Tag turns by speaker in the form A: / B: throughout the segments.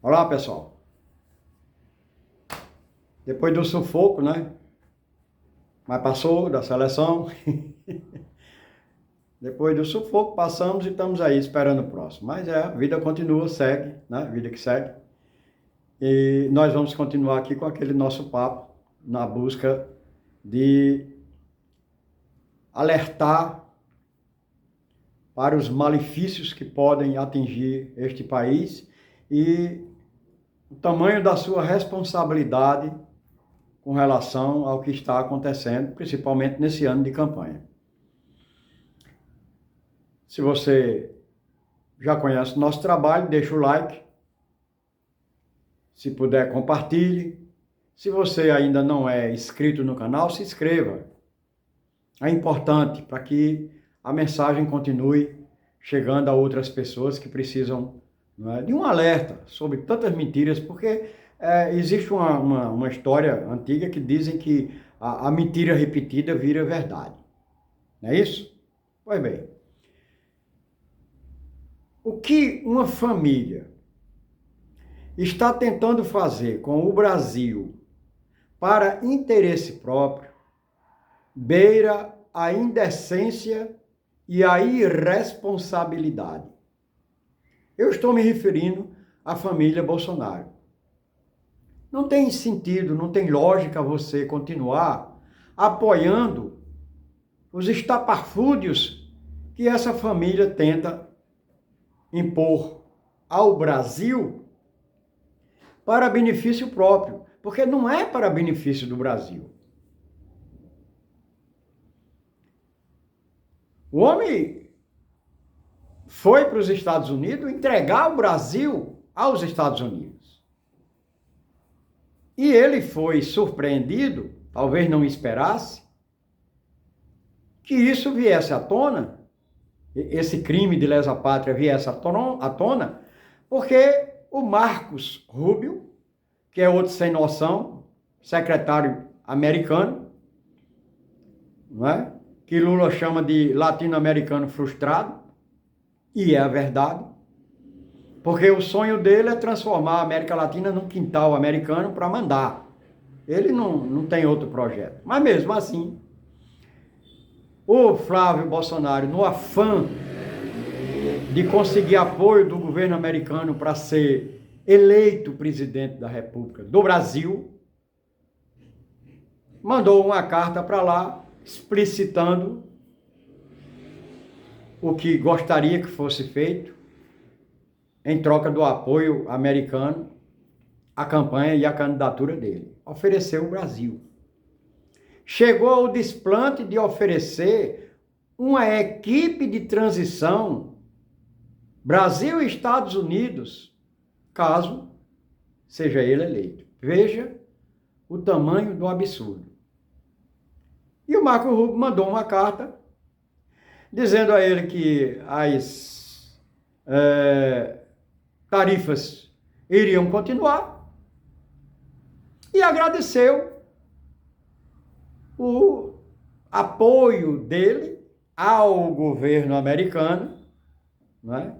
A: Olá, pessoal. Depois do sufoco, né? Mas passou da seleção. Depois do sufoco, passamos e estamos aí esperando o próximo. Mas a vida continua, segue, né? A vida que segue. E nós vamos continuar aqui com aquele nosso papo na busca de alertar para os malefícios que podem atingir este país e o tamanho da sua responsabilidade com relação ao que está acontecendo, principalmente nesse ano de campanha. Se você já conhece o nosso trabalho, deixa o like. Se puder, compartilhe. Se você ainda não é inscrito no canal, se inscreva. É importante para que a mensagem continue chegando a outras pessoas que precisam, não é, de um alerta sobre tantas mentiras, porque existe uma história antiga que dizem que a mentira repetida vira verdade. Não é isso? Pois bem, o que uma família está tentando fazer com o Brasil para interesse próprio beira a indecência e a irresponsabilidade. Eu estou me referindo à família Bolsonaro. Não tem sentido, não tem lógica você continuar apoiando os estapafúrdios que essa família tenta impor ao Brasil para benefício próprio, porque não é para benefício do Brasil. O homem foi para os Estados Unidos entregar o Brasil aos Estados Unidos. E ele foi surpreendido, talvez não esperasse, que isso viesse à tona, esse crime de lesa pátria viesse à tona, porque o Marcos Rubio, que é outro sem noção, secretário americano, não é? Que Lula chama de latino-americano frustrado, e é a verdade, porque o sonho dele é transformar a América Latina num quintal americano para mandar. Ele não tem outro projeto. Mas mesmo assim, o Flávio Bolsonaro, no afã de conseguir apoio do governo americano para ser eleito presidente da República do Brasil, mandou uma carta para lá, explicitando o que gostaria que fosse feito em troca do apoio americano à campanha e à candidatura dele. Ofereceu o Brasil. Chegou ao desplante de oferecer uma equipe de transição Brasil e Estados Unidos, caso seja ele eleito. Veja o tamanho do absurdo. E o Marco Rubio mandou uma carta dizendo a ele que as tarifas iriam continuar e agradeceu o apoio dele ao governo americano, não é?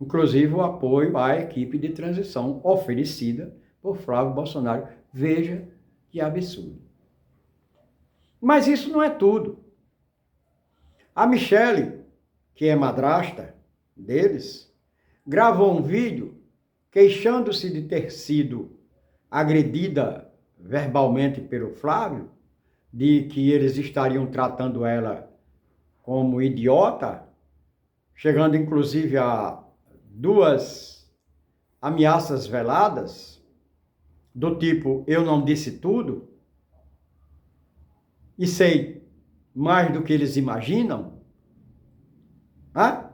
A: Inclusive o apoio à equipe de transição oferecida por Flávio Bolsonaro. Veja que absurdo. Mas isso não é tudo. A Michele, que é madrasta deles, gravou um vídeo queixando-se de ter sido agredida verbalmente pelo Flávio, de que eles estariam tratando ela como idiota, chegando inclusive a 2 ameaças veladas, do tipo, eu não disse tudo, e sei mais do que eles imaginam. Hã?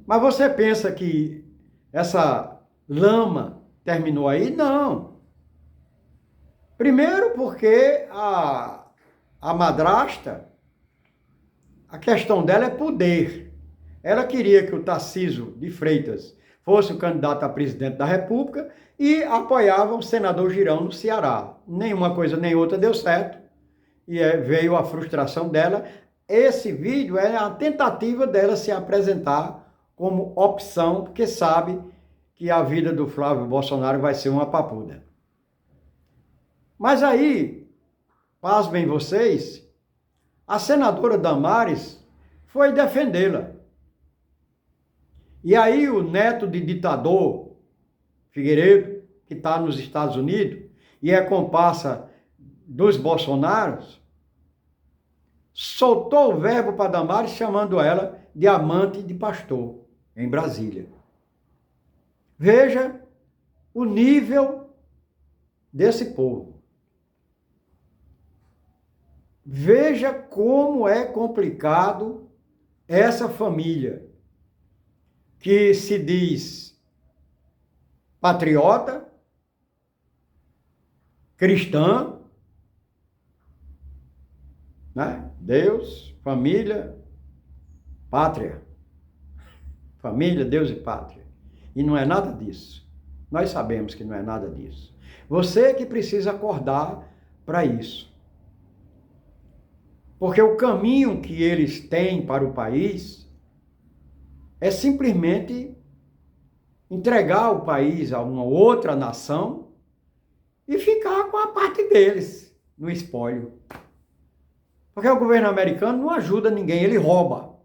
A: Mas você pensa que essa lama terminou aí? Não. Primeiro porque a madrasta, a questão dela é poder. Ela queria que o Tarcísio de Freitas fosse o candidato a presidente da República e apoiava o senador Girão no Ceará. Nenhuma coisa nem outra deu certo. E veio a frustração dela. Esse vídeo é a tentativa dela se apresentar como opção, porque sabe que que a vida do Flávio Bolsonaro vai ser uma papuda. Mas aí, pasmem vocês, a senadora Damares foi defendê-la. E aí o neto de ditador Figueiredo, que está nos Estados Unidos, e é comparsa dos Bolsonaros, soltou o verbo para Damares, chamando ela de amante de pastor, em Brasília. Veja o nível desse povo. Veja como é complicado essa família que se diz patriota, cristã, né? Deus, família, pátria. Família, Deus e pátria. E não é nada disso. Nós sabemos que não é nada disso. Você que precisa acordar para isso. Porque o caminho que eles têm para o país é simplesmente entregar o país a uma outra nação e ficar com a parte deles no espólio. Porque o governo americano não ajuda ninguém, ele rouba.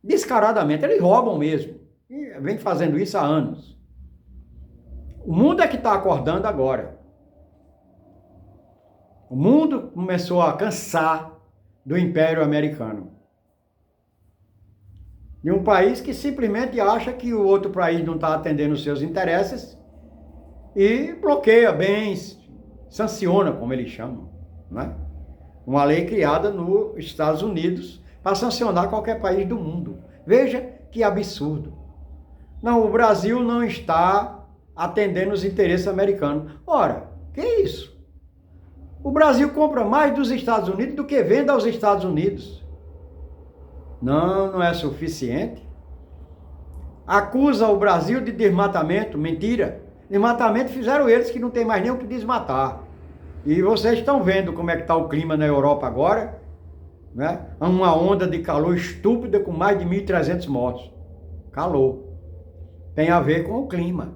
A: Descaradamente, eles roubam mesmo. E vem fazendo isso há anos. O mundo é que está acordando agora. O mundo começou a cansar do Império Americano. De um país que simplesmente acha que o outro país não está atendendo os seus interesses e bloqueia bens, sanciona, como eles chamam, né? Uma lei criada nos Estados Unidos para sancionar qualquer país do mundo. Veja que absurdo. Não, o Brasil não está atendendo os interesses americanos. Ora, que isso? O Brasil compra mais dos Estados Unidos do que vende aos Estados Unidos. Não, não é suficiente. Acusa o Brasil de desmatamento. Mentira. Desmatamento fizeram eles, que não tem mais nem o que desmatar. E vocês estão vendo como é que está o clima na Europa agora, né? Uma onda de calor estúpida com mais de 1.300 mortos. Calor. Tem a ver com o clima.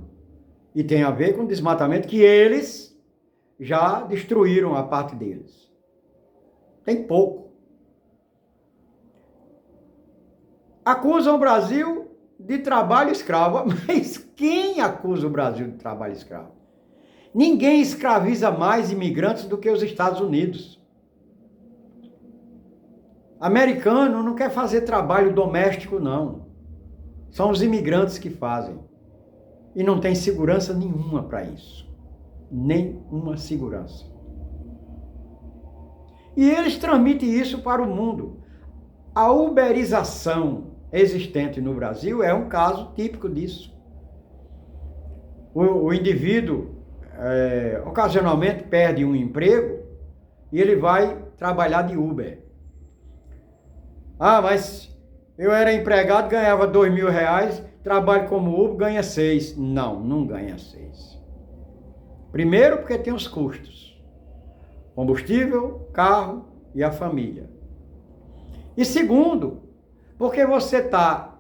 A: E tem a ver com o desmatamento que eles já destruíram a parte deles. Tem pouco. Acusam o Brasil de trabalho escravo. Mas quem acusa o Brasil de trabalho escravo? Ninguém escraviza mais imigrantes do que os Estados Unidos. Americano não quer fazer trabalho doméstico, não. São os imigrantes que fazem. E não tem segurança nenhuma para isso. Nenhuma segurança. E eles transmitem isso para o mundo. A uberização existente no Brasil é um caso típico disso. O indivíduo ocasionalmente perde um emprego e ele vai trabalhar de Uber. Ah, mas eu era empregado, ganhava R$2.000, trabalho como Uber, ganha 6. Não, não ganha 6. Primeiro, porque tem os custos. Combustível, carro e a família. E segundo, porque você está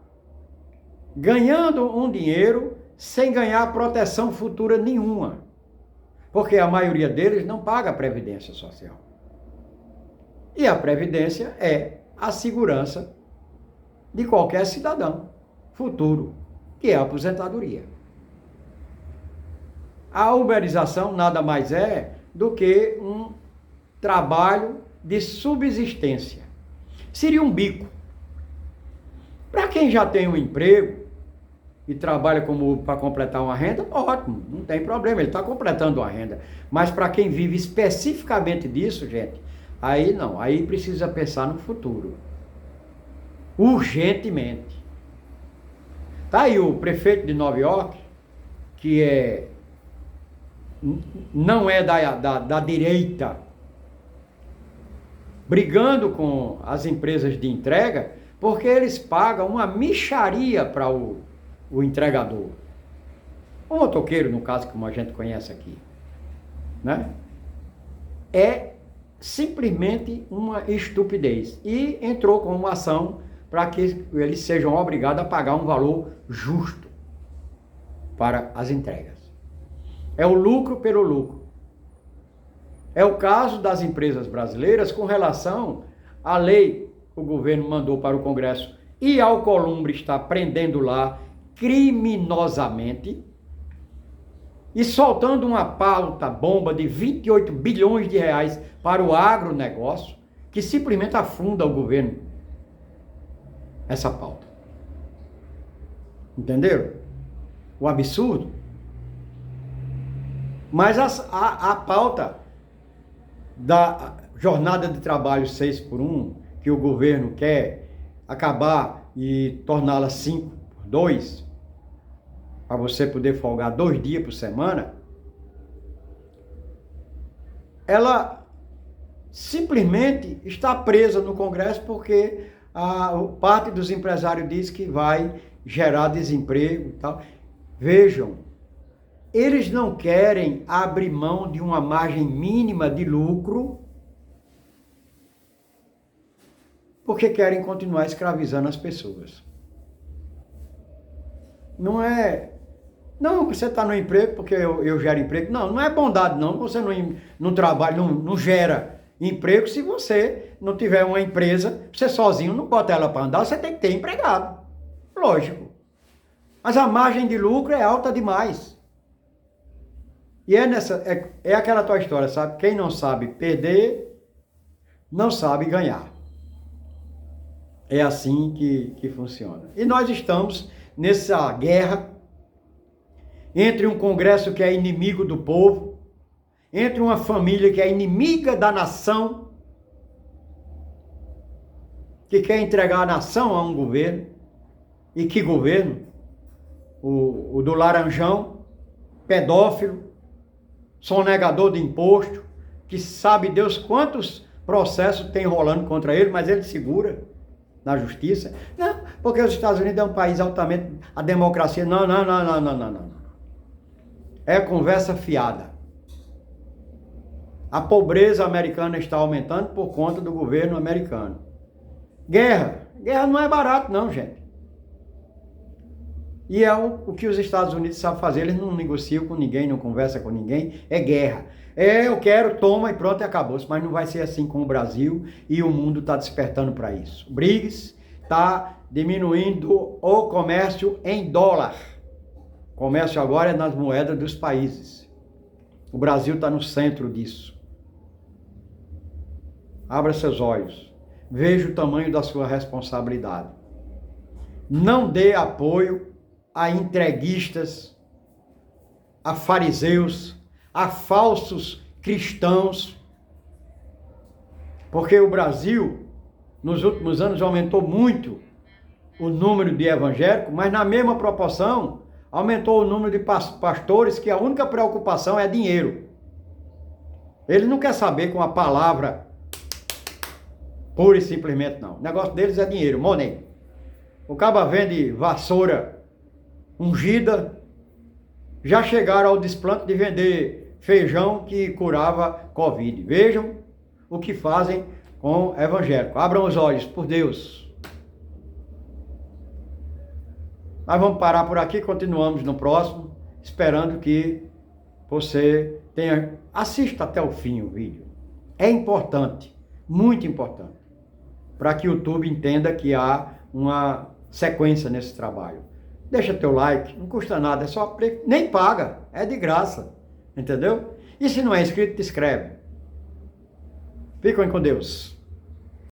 A: ganhando um dinheiro sem ganhar proteção futura nenhuma. Porque a maioria deles não paga a Previdência Social. E a Previdência é a segurança de qualquer cidadão futuro, que é a aposentadoria. A uberização nada mais é do que um trabalho de subsistência. Seria um bico. Para quem já tem um emprego e trabalha como para completar uma renda, ótimo, não tem problema, ele está completando uma renda. Mas para quem vive especificamente disso, gente, aí não, aí precisa pensar no futuro. Urgentemente. Tá aí o prefeito de Nova York, que não é da direita, brigando com as empresas de entrega, porque eles pagam uma mixaria para o entregador. O motoqueiro, no caso, como a gente conhece aqui, né? É simplesmente uma estupidez. E entrou com uma ação para que eles sejam obrigados a pagar um valor justo. para as entregas. É o lucro pelo lucro. É o caso das empresas brasileiras com relação à lei que o governo mandou para o Congresso e Alcolumbre está prendendo lá criminosamente e soltando uma pauta bomba de 28 bilhões de reais para o agronegócio, que simplesmente afunda o governo essa pauta. Entenderam? O absurdo. Mas a pauta da jornada de trabalho 6x1, que o governo quer acabar e torná-la 5x2, para você poder folgar 2 dias por semana, ela simplesmente está presa no Congresso porque parte dos empresários diz que vai gerar desemprego e tal. Vejam, eles não querem abrir mão de uma margem mínima de lucro porque querem continuar escravizando as pessoas. Não é... Não, você está no emprego porque eu gero emprego. Não, não é bondade não. Você não trabalha, não gera emprego se você não tiver uma empresa. Você sozinho não bota ela para andar, você tem que ter empregado. Lógico. Mas a margem de lucro é alta demais. E é aquela tua história, sabe? Quem não sabe perder, não sabe ganhar. É assim que funciona. E nós estamos nessa guerra entre um Congresso que é inimigo do povo, entre uma família que é inimiga da nação, que quer entregar a nação a um governo. E que governo? O do Laranjão, pedófilo, sonegador de imposto, que sabe Deus quantos processos tem rolando contra ele, mas ele segura na justiça. Não, porque os Estados Unidos é um país altamente... A democracia... Não. É conversa fiada. A pobreza americana está aumentando por conta do governo americano. Guerra. Guerra não é barato não, gente. E é o que os Estados Unidos sabem fazer. Eles não negociam com ninguém, não conversam com ninguém. É guerra. Eu quero, toma e pronto, e acabou. Mas não vai ser assim com o Brasil e o mundo está despertando para isso. O BRICS está diminuindo o comércio em dólar. O comércio agora é nas moedas dos países. O Brasil está no centro disso. Abra seus olhos. Veja o tamanho da sua responsabilidade. Não dê apoio a entreguistas, a fariseus, a falsos cristãos. Porque o Brasil, nos últimos anos, aumentou muito o número de evangélicos, mas na mesma proporção, aumentou o número de pastores que a única preocupação é dinheiro. Ele não quer saber com a palavra pura e simplesmente não. O negócio deles é dinheiro, money. O caba vende vassoura ungida, já chegaram ao desplante de vender feijão que curava Covid. Vejam o que fazem com o evangélico. Abram os olhos, por Deus. Nós vamos parar por aqui, continuamos no próximo, esperando que você assista até o fim o vídeo. É importante, muito importante, para que o YouTube entenda que há uma sequência nesse trabalho. Deixa teu like, não custa nada, é só nem paga, é de graça, entendeu? E se não é inscrito, te inscreve. Fiquem com Deus.